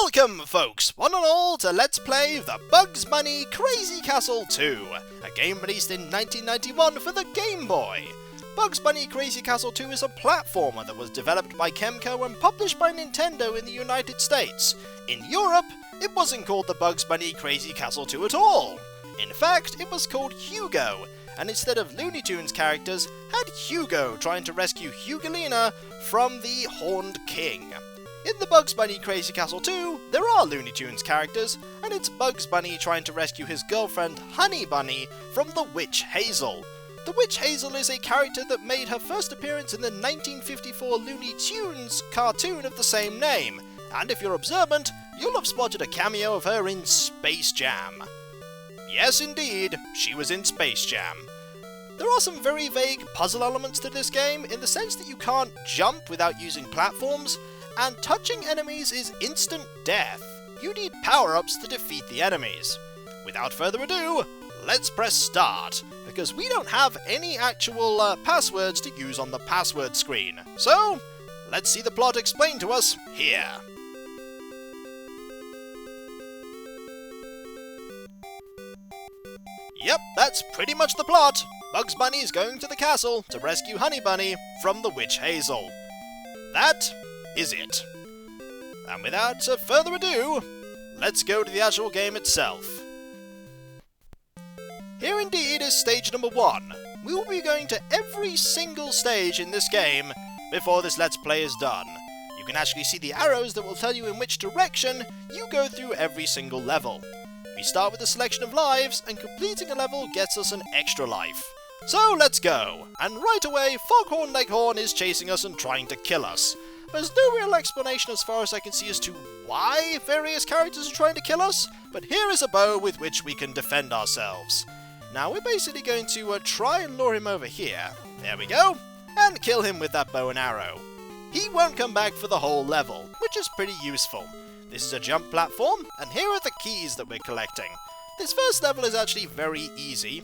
Welcome, folks, one and all, to Let's Play the Bugs Bunny Crazy Castle 2, a game released in 1991 for the Game Boy. Bugs Bunny Crazy Castle 2 is a platformer that was developed by Kemco and published by Nintendo in the United States. In Europe, it wasn't called the Bugs Bunny Crazy Castle 2 at all. In fact, it was called Hugo, and instead of Looney Tunes characters, had Hugo trying to rescue Hugalina from the Horned King. In the Bugs Bunny Crazy Castle 2, there are Looney Tunes characters, and it's Bugs Bunny trying to rescue his girlfriend Honey Bunny from the Witch Hazel. The Witch Hazel is a character that made her first appearance in the 1954 Looney Tunes cartoon of the same name, and if you're observant, you'll have spotted a cameo of her in Space Jam. Yes, indeed, she was in Space Jam. There are some very vague puzzle elements to this game, in the sense that you can't jump without using platforms, and touching enemies is instant death. You need power-ups to defeat the enemies. Without further ado, let's press start, because we don't have any actual passwords to use on the password screen. So, let's see the plot explained to us here. Yep, that's pretty much the plot. Bugs Bunny is going to the castle to rescue Honey Bunny from the Witch Hazel. That is it. And without further ado, let's go to the actual game itself. Here indeed is stage number 1. We will be going to every single stage in this game before this Let's Play is done. You can actually see the arrows that will tell you in which direction you go through every single level. We start with a selection of lives, and completing a level gets us an extra life. So let's go! And right away, Foghorn Leghorn is chasing us and trying to kill us. There's no real explanation as far as I can see as to why various characters are trying to kill us, but here is a bow with which we can defend ourselves. Now we're basically going to try and lure him over here, there we go, and kill him with that bow and arrow. He won't come back for the whole level, which is pretty useful. This is a jump platform, and here are the keys that we're collecting. This first level is actually very easy.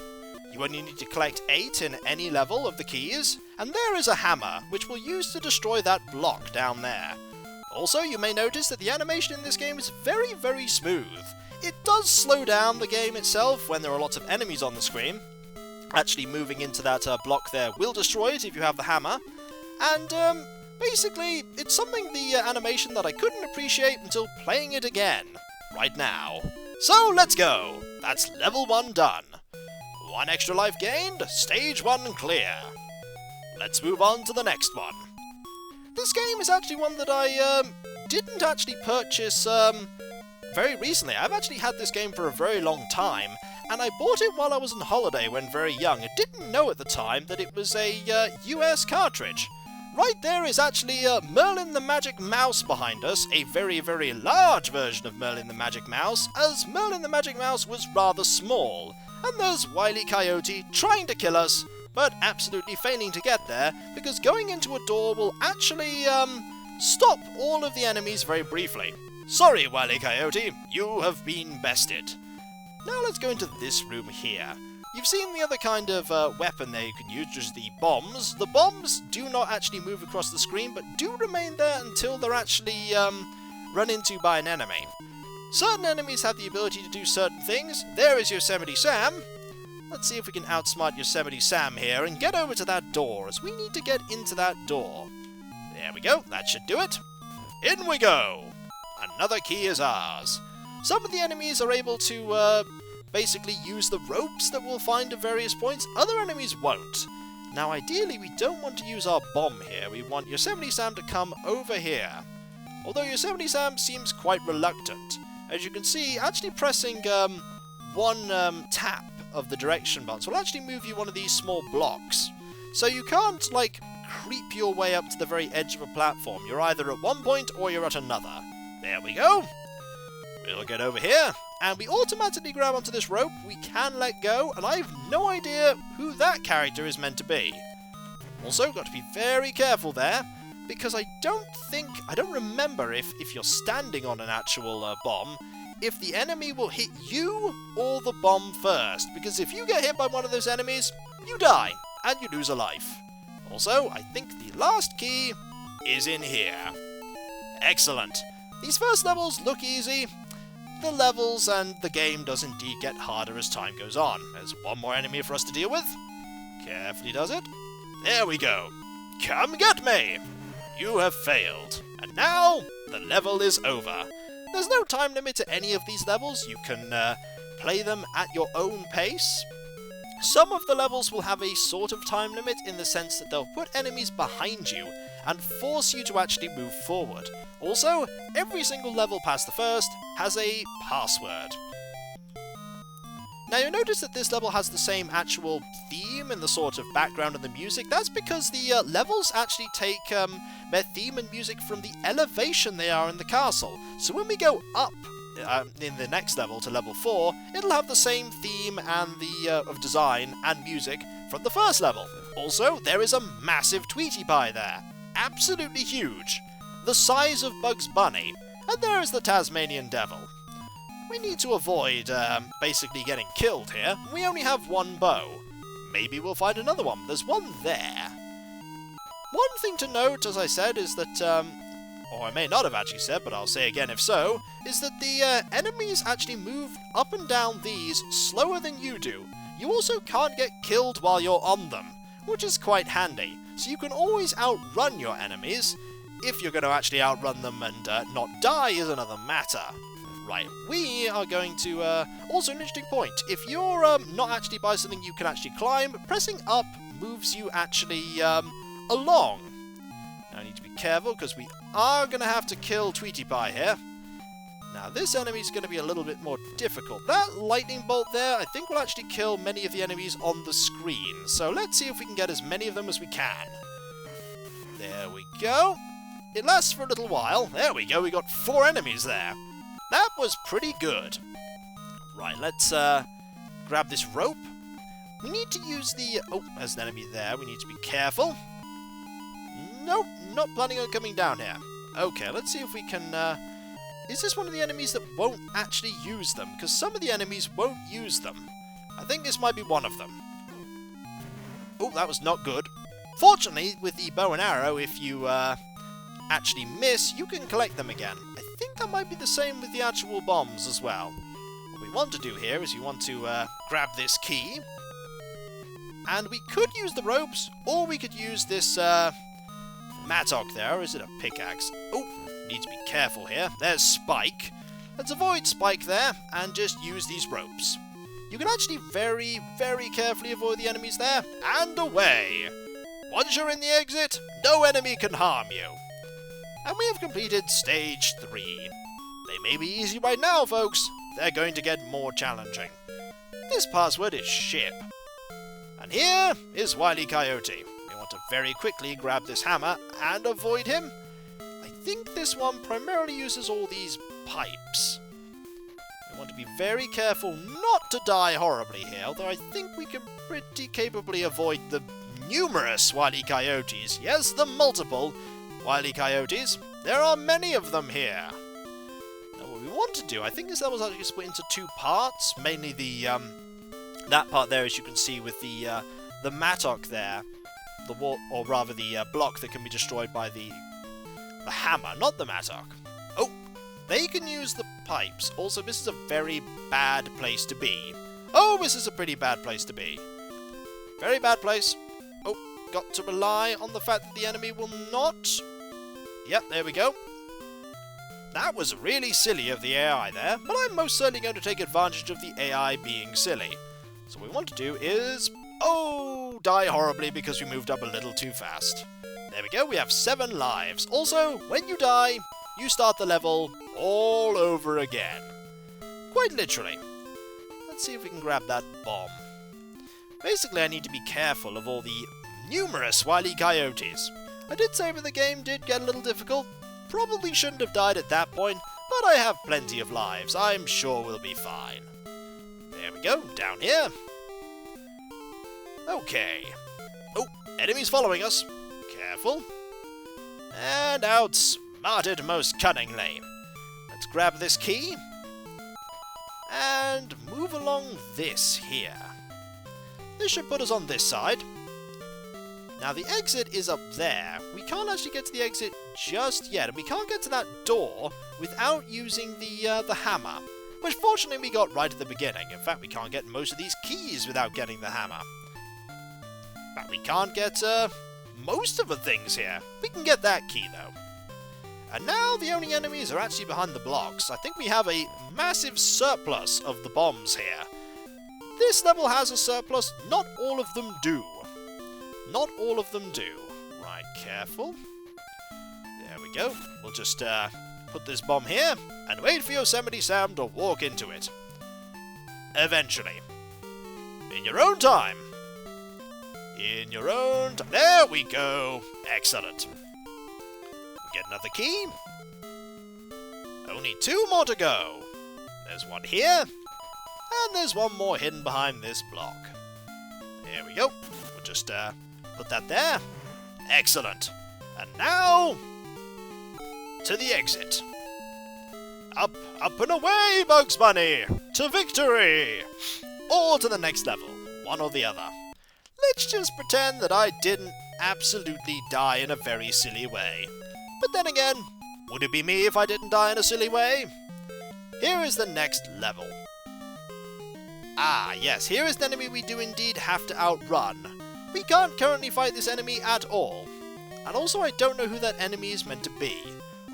You only need to collect 8 in any level of the keys, and there is a hammer, which we'll use to destroy that block down there. Also, you may notice that the animation in this game is very, very smooth. It does slow down the game itself when there are lots of enemies on the screen. Actually, moving into that block there will destroy it if you have the hammer. And, basically, it's something, the animation, that I couldn't appreciate until playing it again, right now. So, let's go! That's level 1 done. 1 extra life gained, stage 1 clear. Let's move on to the next one. This game is actually one that I didn't actually purchase very recently. I've actually had this game for a very long time, and I bought it while I was on holiday when very young. I didn't know at the time that it was a US cartridge. Right there is actually Merlin the Magic Mouse behind us, a very, very large version of Merlin the Magic Mouse, as Merlin the Magic Mouse was rather small. And there's Wile E. Coyote trying to kill us, but absolutely failing to get there, because going into a door will actually, stop all of the enemies very briefly. Sorry, Wile E. Coyote, you have been bested. Now let's go into this room here. You've seen the other kind of weapon there you can use, which is the bombs. The bombs do not actually move across the screen, but do remain there until they're actually, run into by an enemy. Certain enemies have the ability to do certain things. There is Yosemite Sam. Let's see if we can outsmart Yosemite Sam here and get over to that door, as we need to get into that door. There we go, that should do it. In we go! Another key is ours. Some of the enemies are able to, basically use the ropes that we'll find at various points. Other enemies won't. Now, ideally, we don't want to use our bomb here. We want Yosemite Sam to come over here. Although Yosemite Sam seems quite reluctant. As you can see, actually pressing one tap of the direction buttons will actually move you one of these small blocks. So you can't, like, creep your way up to the very edge of a platform. You're either at one point or you're at another. There we go. We'll get over here, and we automatically grab onto this rope. We can let go, and I have no idea who that character is meant to be. Also, got to be very careful there, because I don't remember if you're standing on an actual bomb, if the enemy will hit you or the bomb first, because if you get hit by one of those enemies, you die, and you lose a life. Also, I think the last key is in here. Excellent. These first levels look easy. The levels and the game does indeed get harder as time goes on. There's one more enemy for us to deal with. Carefully does it. There we go. Come get me! You have failed. And now, the level is over. There's no time limit to any of these levels. You can play them at your own pace. Some of the levels will have a sort of time limit in the sense that they'll put enemies behind you and force you to actually move forward. Also, every single level past the first has a password. Now you'll notice that this level has the same actual theme and the sort of background and the music. That's because the levels actually take their theme and music from the elevation they are in the castle. So when we go up in the next level to level 4, it'll have the same theme and the of design and music from the first level. Also, there is a massive Tweety Pie there. Absolutely huge. The size of Bugs Bunny. And there is the Tasmanian Devil. We need to avoid basically getting killed here. We only have one bow. Maybe we'll find another one. There's one there. One thing to note, as I said, is that or I may not have actually said, but I'll say again if so, is that the enemies actually move up and down these slower than you do. You also can't get killed while you're on them, which is quite handy. So you can always outrun your enemies. If you're going to actually outrun them and not die is another matter. Right, we are going to... also an interesting point. If you're not actually by something you can actually climb, pressing up moves you actually along. Now I need to be careful because we are going to have to kill Tweety Pie here. Now this enemy is going to be a little bit more difficult. That lightning bolt there I think will actually kill many of the enemies on the screen. So let's see if we can get as many of them as we can. There we go. It lasts for a little while. There we go, we got 4 enemies there. That was pretty good. Right, let's grab this rope. We need to use the... Oh, there's an enemy there. We need to be careful. Nope, not planning on coming down here. Okay, let's see if we can... Is this one of the enemies that won't actually use them? Because some of the enemies won't use them. I think this might be one of them. Oh, that was not good. Fortunately, with the bow and arrow, if you actually miss, you can collect them again. I think that might be the same with the actual bombs as well. What we want to do here is we want to grab this key. And we could use the ropes, or we could use this mattock there. Or is it a pickaxe? Oh, need to be careful here. There's Spike. Let's avoid Spike there and just use these ropes. You can actually very, very carefully avoid the enemies there. And away! Once you're in the exit, no enemy can harm you. And we have completed Stage 3. They may be easy right now, folks. They're going to get more challenging. This password is ship. And here is Wile E. Coyote. We want to very quickly grab this hammer and avoid him. I think this one primarily uses all these pipes. We want to be very careful not to die horribly here, although I think we can pretty capably avoid the numerous Wile E. Coyotes. Yes, the multiple Wile E. Coyotes. There are many of them here. Now what we want to do, I think this level is actually split into 2 parts. Mainly the that part there, as you can see, with the mattock there, the wall, or rather the block that can be destroyed by the hammer, not the mattock. Oh, they can use the pipes. Also, this is a very bad place to be. Oh, this is a pretty bad place to be. Very bad place. Oh, got to rely on the fact that the enemy will not... Yep, there we go. That was really silly of the AI there, but I'm most certainly going to take advantage of the AI being silly. So what we want to do is... Oh, die horribly because we moved up a little too fast. There we go, we have 7 lives. Also, when you die, you start the level all over again. Quite literally. Let's see if we can grab that bomb. Basically, I need to be careful of all the numerous Wile E. Coyotes. I did say that the game did get a little difficult. Probably shouldn't have died at that point, but I have plenty of lives. I'm sure we'll be fine. There we go, down here. Okay. Oh, enemies following us. Careful. And outsmarted most cunningly. Let's grab this key. And move along this here. This should put us on this side. Now the exit is up there. We can't actually get to the exit just yet, and we can't get to that door without using the hammer, which fortunately we got right at the beginning. In fact, we can't get most of these keys without getting the hammer. But we can't get most of the things here. We can get that key though. And now the only enemies are actually behind the blocks. I think we have a massive surplus of the bombs here. This level has a surplus. Not all of them do. Not all of them do. Right, careful. There we go. We'll just put this bomb here and wait for Yosemite Sam to walk into it. Eventually. In your own time. In your own time. There we go. Excellent. Get another key. Only 2 more to go. There's one here. And there's one more hidden behind this block. There we go. We'll just put that there. Excellent. And now to the exit. Up, up and away, Bugs Bunny! To victory! Or to the next level. One or the other. Let's just pretend that I didn't absolutely die in a very silly way. But then again, would it be me if I didn't die in a silly way? Here is the next level. Ah, yes, here is the enemy we do indeed have to outrun. We can't currently fight this enemy at all. And also I don't know who that enemy is meant to be.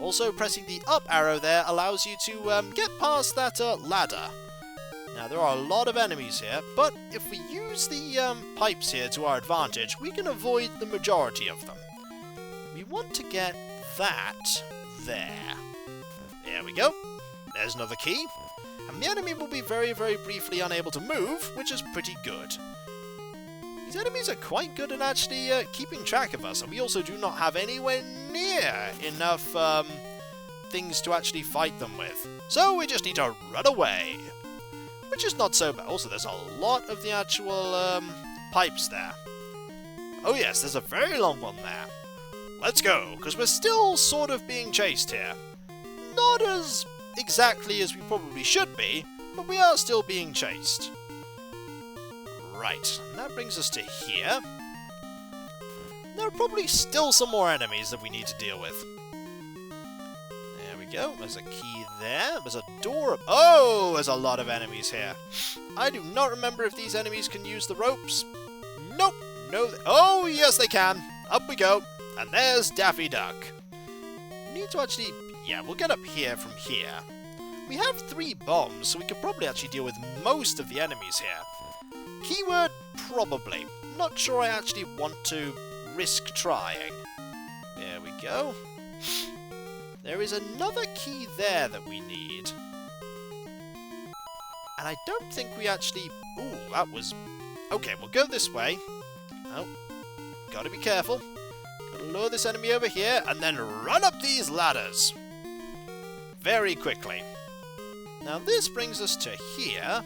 Also, pressing the up arrow there allows you to get past that ladder. Now, there are a lot of enemies here, but if we use the pipes here to our advantage, we can avoid the majority of them. We want to get that there. There we go. There's another key. And the enemy will be very, very briefly unable to move, which is pretty good. These enemies are quite good at actually keeping track of us, and we also do not have anywhere near enough things to actually fight them with. So we just need to run away. Which is not so bad. Also, there's a lot of the actual pipes there. Oh yes, there's a very long one there. Let's go, because we're still sort of being chased here. Not as exactly as we probably should be, but we are still being chased. Right, and that brings us to here. There are probably still some more enemies that we need to deal with. There we go, there's a key there, there's a door. Oh, there's a lot of enemies here. I do not remember if these enemies can use the ropes. Nope, no. Oh, yes they can. Up we go. And there's Daffy Duck. We need to actually... yeah, we'll get up here from here. We have 3 bombs, so we could probably actually deal with most of the enemies here. Keyword, probably. Not sure I actually want to risk trying. There we go. There is another key there that we need. And I don't think we actually... ooh, that was... okay, we'll go this way. Oh, gotta be careful. Lure this enemy over here, and then run up these ladders. Very quickly. Now this brings us to here,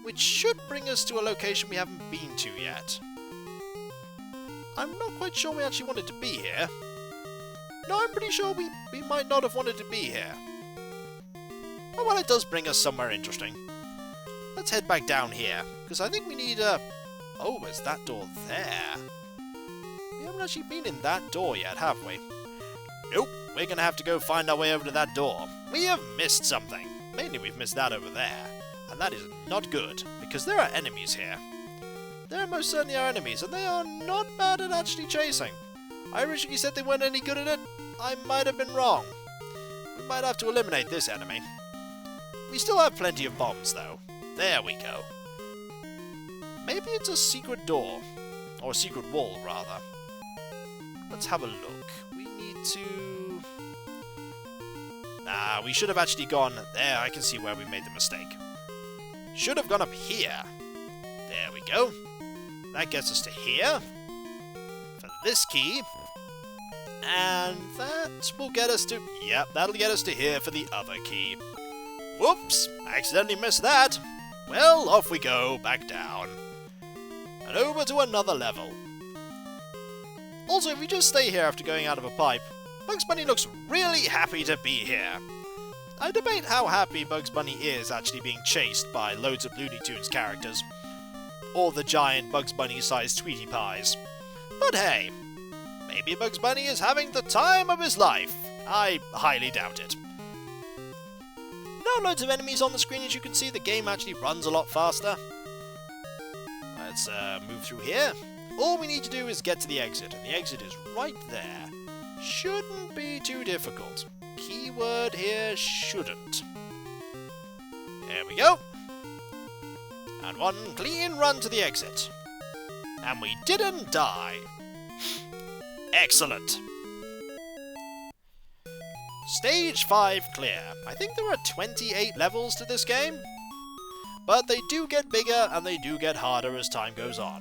which should bring us to a location we haven't been to yet. I'm not quite sure we actually wanted to be here. No, I'm pretty sure we might not have wanted to be here. Oh well, it does bring us somewhere interesting. Let's head back down here, because I think we need a... oh, there's that door there. We haven't actually been in that door yet, have we? Nope, we're going to have to go find our way over to that door. We have missed something. Mainly we've missed that over there. And that is not good, because there are enemies here. There most certainly are enemies, and they are not bad at actually chasing. I originally said they weren't any good at it. I might have been wrong. We might have to eliminate this enemy. We still have plenty of bombs, though. There we go. Maybe it's a secret door. Or a secret wall, rather. Let's have a look. We need to... nah, we should have actually gone... there, I can see where we made the mistake. Should have gone up here. There we go. That gets us to here. For this key. And that will get us to... yep, that'll get us to here for the other key. Whoops! Accidentally missed that. Well, off we go, back down. And over to another level. Also, if we just stay here after going out of a pipe, Bugs Bunny looks really happy to be here. I debate how happy Bugs Bunny is actually being chased by loads of Looney Tunes characters. Or the giant Bugs Bunny-sized Tweety Pies. But hey, maybe Bugs Bunny is having the time of his life. I highly doubt it. Now loads of enemies on the screen. As you can see, the game actually runs a lot faster. Let's move through here. All we need to do is get to the exit, and the exit is right there. Shouldn't be too difficult. Keyword here, shouldn't. There we go. And one clean run to the exit. And we didn't die. Excellent. Stage 5 clear. I think there are 28 levels to this game, but they do get bigger and they do get harder as time goes on.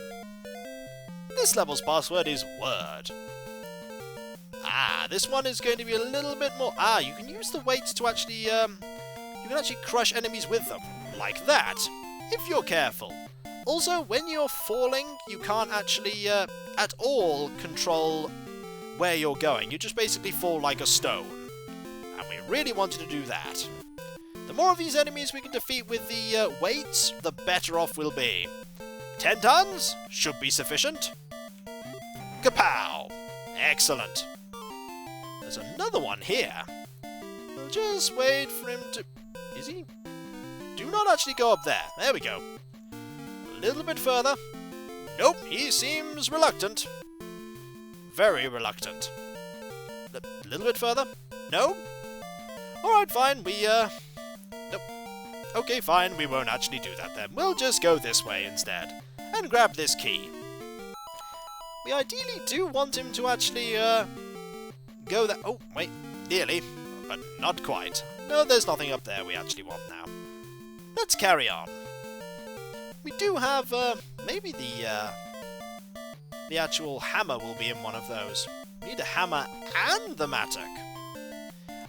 This level's password is word. This one is going to be a little bit more... you can use the weights to actually, you can actually crush enemies with them. Like that, if you're careful. Also, when you're falling, you can't actually, at all control where you're going. You just basically fall like a stone. And we really wanted to do that. The more of these enemies we can defeat with the weights, the better off we'll be. 10 tons should be sufficient. Kapow! Excellent. There's another one here. We'll just wait for him to... Is he? Do not actually go up there. There we go. A little bit further. Nope, he seems reluctant. Very reluctant. A little bit further. No? Alright, fine, Nope. Okay, fine, we won't actually do that then. We'll just go this way instead. And grab this key. We ideally do want him to actually, go that... Oh, wait, nearly. But not quite. No, there's nothing up there we actually want now. Let's carry on. We do have, maybe the actual hammer will be in one of those. We need a hammer and the mattock.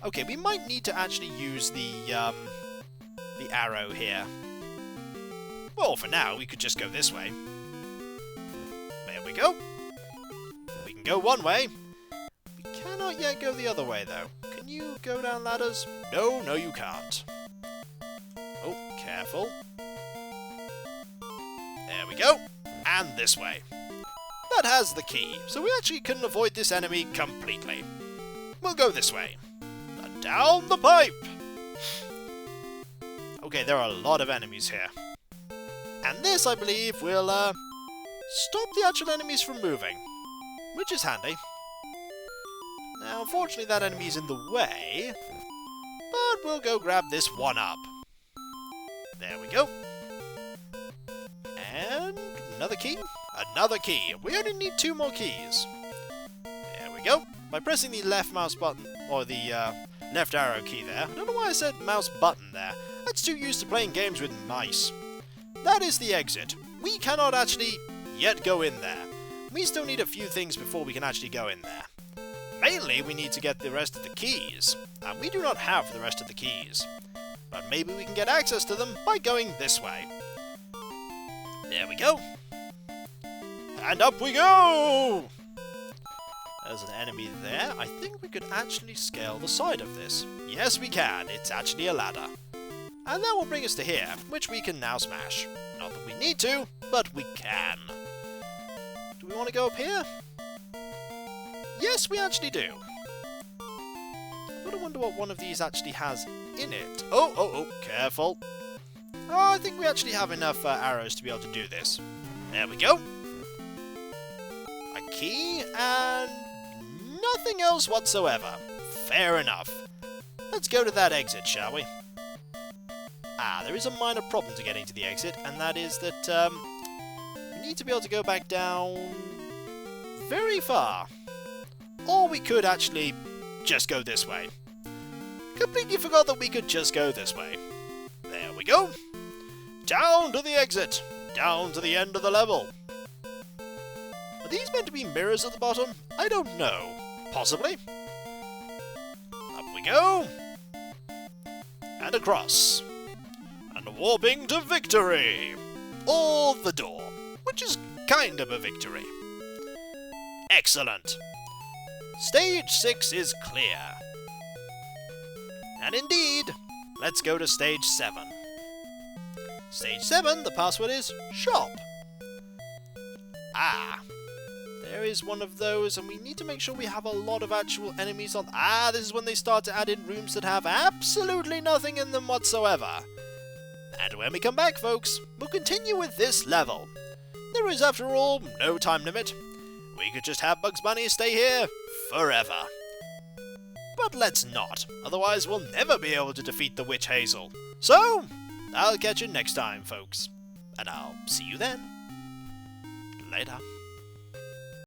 Okay, we might need to actually use the arrow here. Well, for now, we could just go this way. There we go. We can go one way. We cannot yet go the other way, though. Can you go down ladders? No, no you can't. Oh, careful. There we go. And this way. That has the key, so we actually can avoid this enemy completely. We'll go this way. And down the pipe! Okay, there are a lot of enemies here. And this, I believe, will stop the actual enemies from moving, which is handy. Now, unfortunately, that enemy's in the way, but we'll go grab this one up. There we go. And another key. Another key. We only need 2 more keys. There we go. By pressing the left mouse button, or the left arrow key there. I don't know why I said mouse button there. That's too used to playing games with mice. That is the exit. We cannot actually yet go in there. We still need a few things before we can actually go in there. Mainly, we need to get the rest of the keys. And we do not have the rest of the keys. But maybe we can get access to them by going this way. There we go. And up we go! There's an enemy there. I think we could actually scale the side of this. Yes, we can. It's actually a ladder. And that will bring us to here, which we can now smash. Not that we need to, but we can. Do we want to go up here? Yes, we actually do. I wonder what one of these actually has in it. Oh, careful. Oh, I think we actually have enough arrows to be able to do this. There we go. A key and nothing else whatsoever. Fair enough. Let's go to that exit, shall we? There is a minor problem to getting to the exit, and that is that we need to be able to go back down very far. Or we could actually just go this way. Completely forgot that we could just go this way. There we go. Down to the exit. Down to the end of the level. Are these meant to be mirrors at the bottom? I don't know. Possibly. Up we go. And across. And warping to victory. Or the door. Which is kind of a victory. Excellent. Stage 6 is clear. And indeed, let's go to stage 7. Stage 7, the password is shop. There is one of those, and we need to make sure we have a lot of actual enemies on... Ah, this is when they start to add in rooms that have absolutely nothing in them whatsoever. And when we come back, folks, we'll continue with this level. There is, after all, no time limit. We could just have Bugs Bunny stay here forever. But let's not, otherwise we'll never be able to defeat the Witch Hazel. So, I'll catch you next time, folks. And I'll see you then. Later.